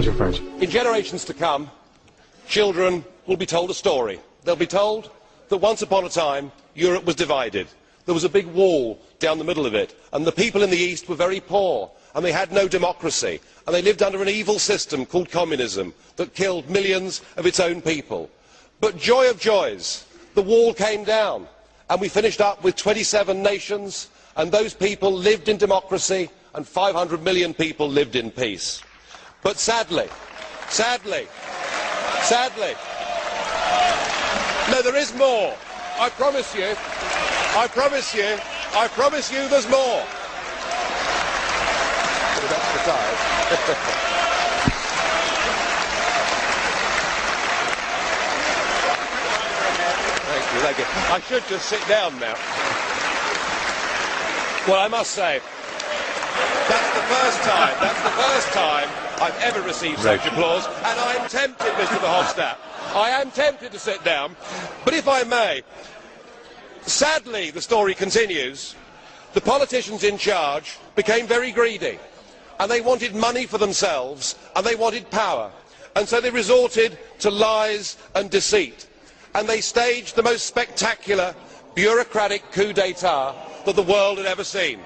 Nigel Farage. In generations to come, children will be told a story. They'll be told that once upon a time, Europe was divided. There was a big wall down the middle of it, and the people in the East were very poor, and they had no democracy, and they lived under an evil system called communism that killed millions of its own people. But joy of joys, the wall came down, and we finished up with 27 nations, and those people lived in democracy, and 500 million people lived in peace. But sadly, no, there is more. I promise you there's more. Bit of extra tires. Thank you. I should just sit down now. Well, I must say, that's the first time I've ever received such applause, and I'm tempted, Mr. Verhofstadt, I am tempted to sit down, but if I may, sadly, the story continues, the politicians in charge became very greedy, and they wanted money for themselves, and they wanted power, and so they resorted to lies and deceit, and they staged the most spectacular bureaucratic coup d'etat that the world had ever seen.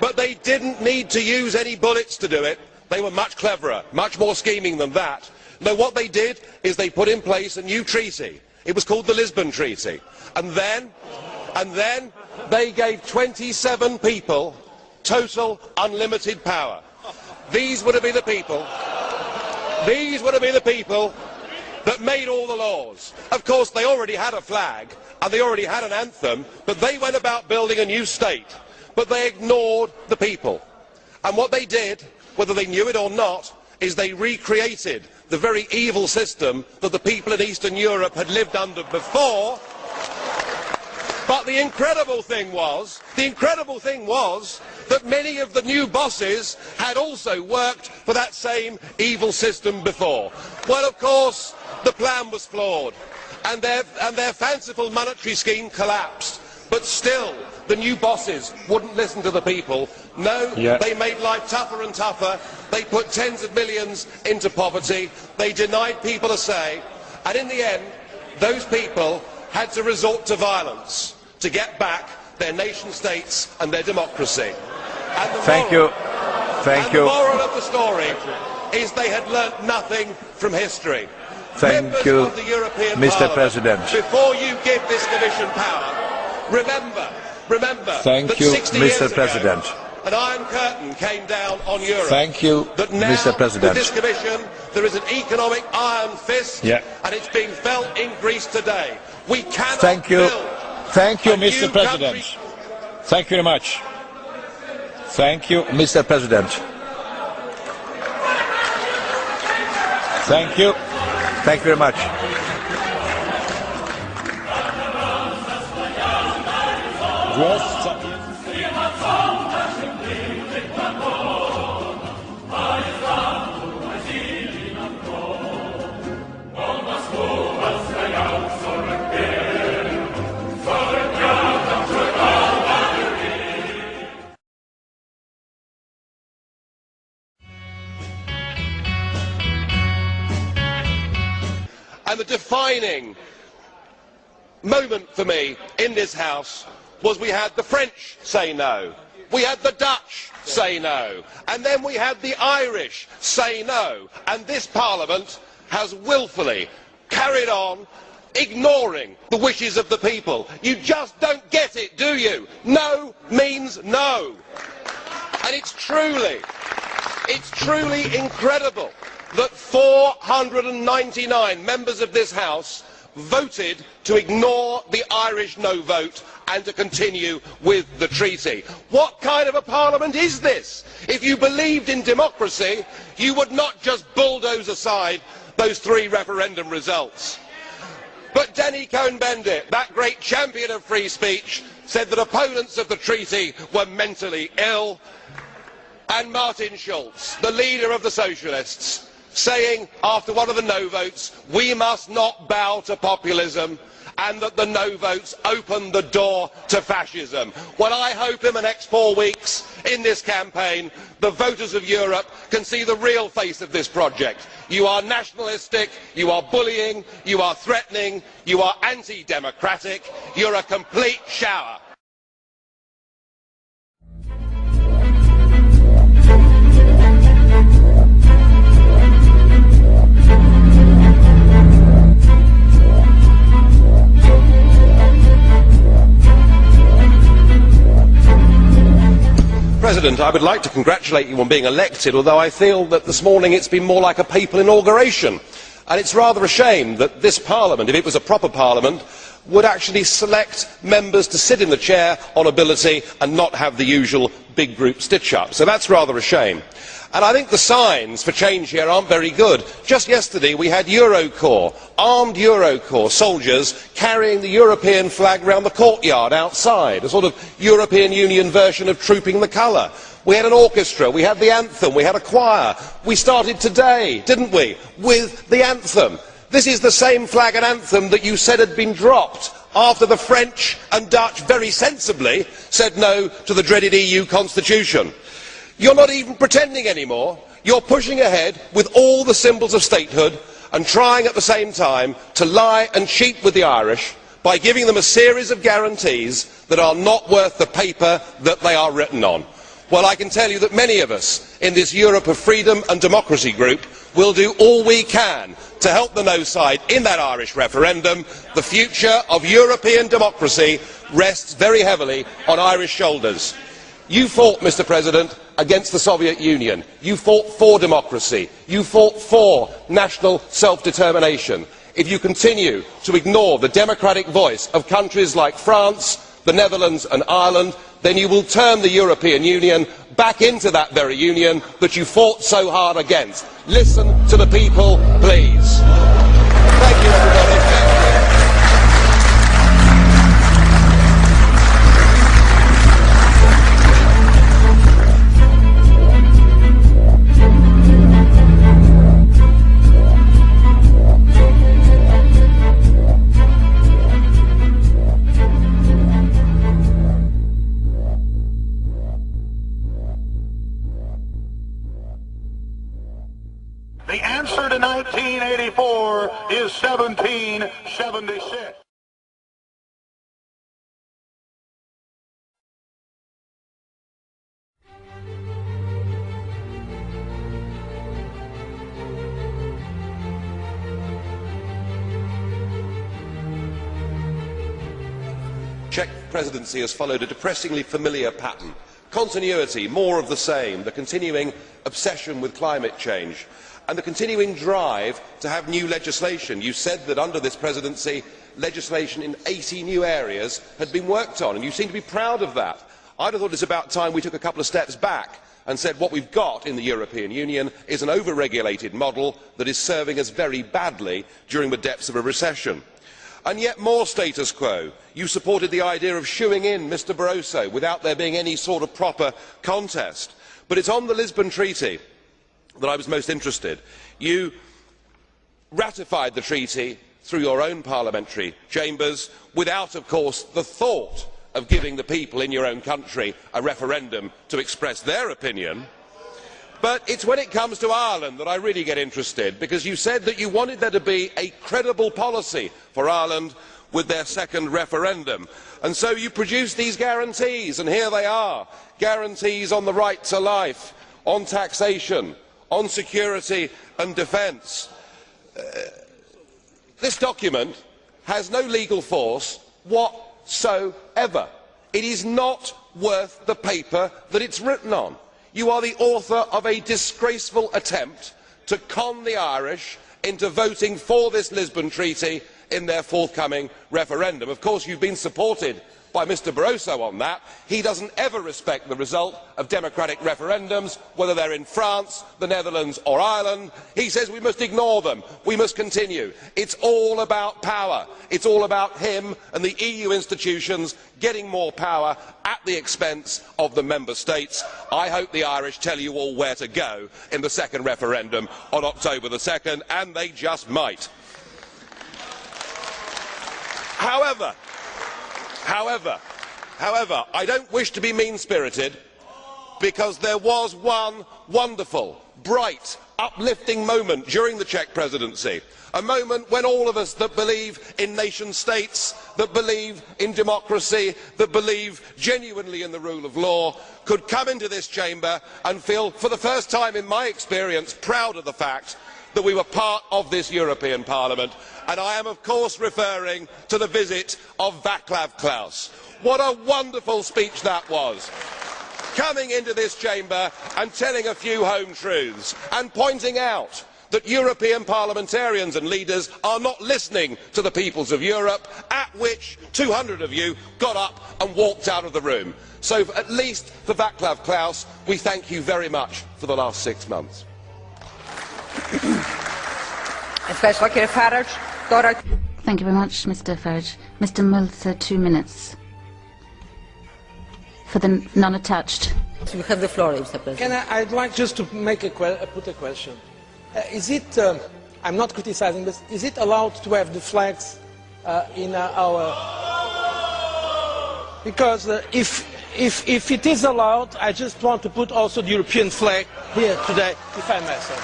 But they didn't need to use any bullets to do it. They were much cleverer, much more scheming than that. No, what they did is they put in place a new treaty. It was called the Lisbon Treaty. And then they gave 27 people total unlimited power. These were to be the people that made all the laws. Of course, they already had a flag and they already had an anthem, but they went about building a new state. But they ignored the people. And what they did, whether they knew it or not, is they recreated the very evil system that the people in Eastern Europe had lived under before. But the incredible thing was that many of the new bosses had also worked for that same evil system before. Well, of course, the plan was flawed, and their fanciful monetary scheme collapsed. But still, the new bosses wouldn't listen to the people. No, They made life tougher and tougher. They put tens of millions into poverty. They denied people a say. And in the end, those people had to resort to violence to get back their nation states and their democracy. And the moral of the story is they had learnt nothing from history. Members of the European Mr. President. Before you give this Commission power, remember that 60 years Mr. President. ago, an Iron Curtain came down on Europe. That now, Mr. President. With this Commission, there is an economic iron fist, and it's being felt in Greece today. We cannot build. Thank you, Mr. President. Thank you very much. Thank you, Mr. President. Thank you. Thank you very much. And the defining moment for me in this House was we had the French say no, we had the Dutch say no, and then we had the Irish say no, and this Parliament has willfully carried on ignoring the wishes of the people. You just don't get it, do you? No means no. And it's truly incredible that 499 members of this House voted to ignore the Irish no vote and to continue with the treaty. What kind of a parliament is this? If you believed in democracy, you would not just bulldoze aside those 3 referendum results. But Danny Cohn-Bendit, that great champion of free speech, said that opponents of the treaty were mentally ill, and Martin Schulz, the leader of the Socialists, saying after one of the no votes, we must not bow to populism, and that the no votes opened the door to fascism. Well, I hope in the next 4 weeks in this campaign the voters of Europe can see the real face of this project. You are nationalistic, you are bullying, you are threatening, you are anti-democratic, you're a complete shower. President, I would like to congratulate you on being elected, although I feel that this morning it's been more like a papal inauguration. And it's rather a shame that this Parliament, if it was a proper Parliament, would actually select members to sit in the chair on ability and not have the usual big group stitch-up. So that's rather a shame. And I think the signs for change here aren't very good. Just yesterday we had Eurocorps, armed Eurocorps soldiers carrying the European flag round the courtyard outside, a sort of European Union version of trooping the colour. We had an orchestra, we had the anthem, we had a choir. We started today, didn't we, with the anthem. This is the same flag and anthem that you said had been dropped after the French and Dutch very sensibly said no to the dreaded EU constitution. You're not even pretending anymore. You're pushing ahead with all the symbols of statehood and trying at the same time to lie and cheat with the Irish by giving them a series of guarantees that are not worth the paper that they are written on. Well, I can tell you that many of us in this Europe of Freedom and Democracy group will do all we can to help the no side in that Irish referendum. The future of European democracy rests very heavily on Irish shoulders. You fought, Mr. President, against the Soviet Union. You fought for democracy. You fought for national self-determination. If you continue to ignore the democratic voice of countries like France, the Netherlands and Ireland, then you will turn the European Union back into that very union that you fought so hard against. Listen to the people, please. Thank you, everybody. The answer to 1984 is 1776. Czech presidency has followed a depressingly familiar pattern. Continuity, more of the same, the continuing obsession with climate change, and the continuing drive to have new legislation. You said that under this presidency, legislation in 80 new areas had been worked on, and you seem to be proud of that. I'd have thought it's about time we took a couple of steps back and said what we've got in the European Union is an over-regulated model that is serving us very badly during the depths of a recession. And yet more status quo. You supported the idea of shooing in Mr. Barroso without there being any sort of proper contest. But it's on the Lisbon Treaty that I was most interested. You ratified the treaty through your own parliamentary chambers without, of course, the thought of giving the people in your own country a referendum to express their opinion. But it's when it comes to Ireland that I really get interested, because you said that you wanted there to be a credible policy for Ireland with their second referendum. And so you produced these guarantees, and here they are. Guarantees on the right to life, on taxation, on security and defence. This document has no legal force whatsoever. It is not worth the paper that it's written on. You are the author of a disgraceful attempt to con the Irish into voting for this Lisbon Treaty in their forthcoming referendum. Of course, you've been supported by Mr. Barroso on that. He doesn't ever respect the result of democratic referendums, whether they're in France, the Netherlands or Ireland. He says we must ignore them, we must continue. It's all about power. It's all about him and the EU institutions getting more power at the expense of the member states. I hope the Irish tell you all where to go in the second referendum on October the 2nd, and they just might. However, I don't wish to be mean-spirited, because there was one wonderful, bright, uplifting moment during the Czech presidency, a moment when all of us that believe in nation-states, that believe in democracy, that believe genuinely in the rule of law, could come into this chamber and feel, for the first time in my experience, proud of the fact that we were part of this European Parliament. And I am of course referring to the visit of Václav Klaus. What a wonderful speech that was, coming into this chamber and telling a few home truths and pointing out that European parliamentarians and leaders are not listening to the peoples of Europe, at which 200 of you got up and walked out of the room. So at least for Václav Klaus, we thank you very much for the last 6 months. Thank you very much, Mr. Farage. Mr. Mulzer, 2 minutes. For the non-attached. You have the floor, Mr. President. I'd like just to put a question. Is it, I'm not criticizing, but is it allowed to have the flags in our... Because if it is allowed, I just want to put also the European flag here today, if I may say.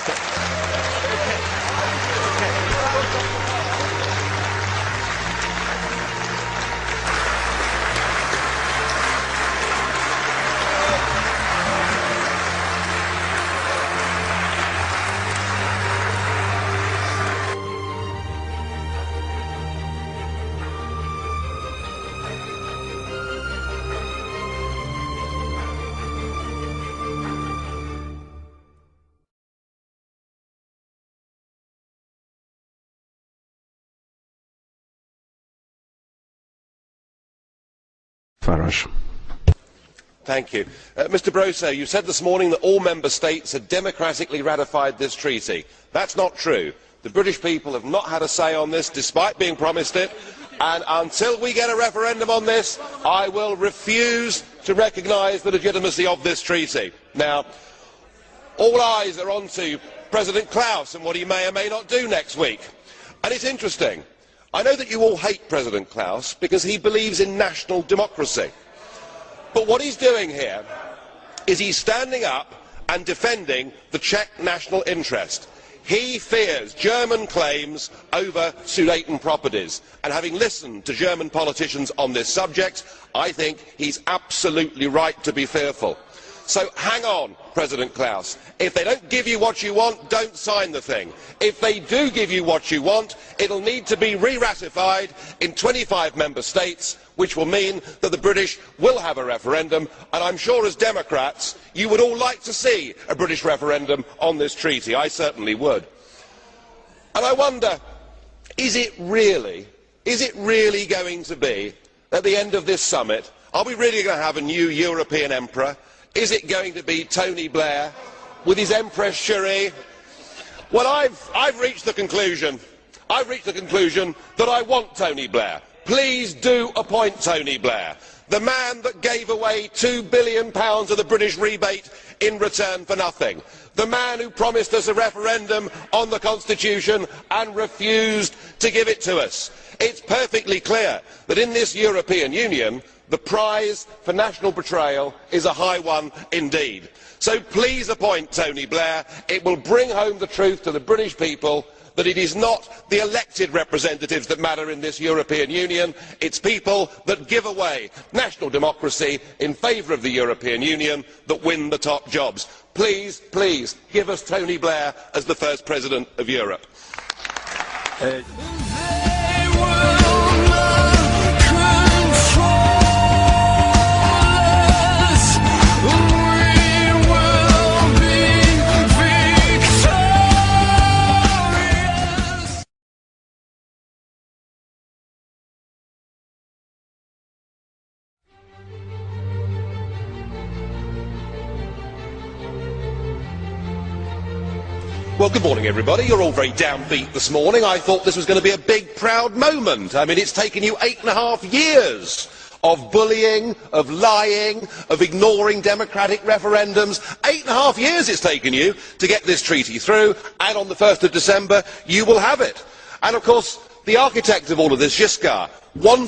Farage. Thank you. Mr Barroso, you said this morning that all member states had democratically ratified this treaty. That's not true. The British people have not had a say on this, despite being promised it, and until we get a referendum on this, I will refuse to recognise the legitimacy of this treaty. Now, all eyes are on to President Klaus and what he may or may not do next week. And it's interesting. I know that you all hate President Klaus because he believes in national democracy. But what he's doing here is he's standing up and defending the Czech national interest. He fears German claims over Sudeten properties, and having listened to German politicians on this subject, I think he's absolutely right to be fearful. So hang on, President Klaus. If they don't give you what you want, don't sign the thing. If they do give you what you want, it'll need to be re-ratified in 25 member states, which will mean that the British will have a referendum, and I'm sure as Democrats you would all like to see a British referendum on this treaty. I certainly would. And I wonder, is it really going to be, at the end of this summit, are we really going to have a new European emperor? Is it going to be Tony Blair with his Empress Cherie? Well, I've reached the conclusion that I want Tony Blair. Please do appoint Tony Blair, the man that gave away £2 billion of the British rebate in return for nothing, the man who promised us a referendum on the Constitution and refused to give it to us. It's perfectly clear that in this European Union, the prize for national betrayal is a high one indeed. So please appoint Tony Blair. It will bring home the truth to the British people that it is not the elected representatives that matter in this European Union. It's people that give away national democracy in favour of the European Union that win the top jobs. Please, please, give us Tony Blair as the first President of Europe. Well, good morning, everybody. You're all very downbeat this morning. I thought this was going to be a big, proud moment. I mean, it's taken you 8.5 years of bullying, of lying, of ignoring democratic referendums. 8.5 years it's taken you to get this treaty through, and on the 1st of December, you will have it. And, of course, the architect of all of this, Giscard, one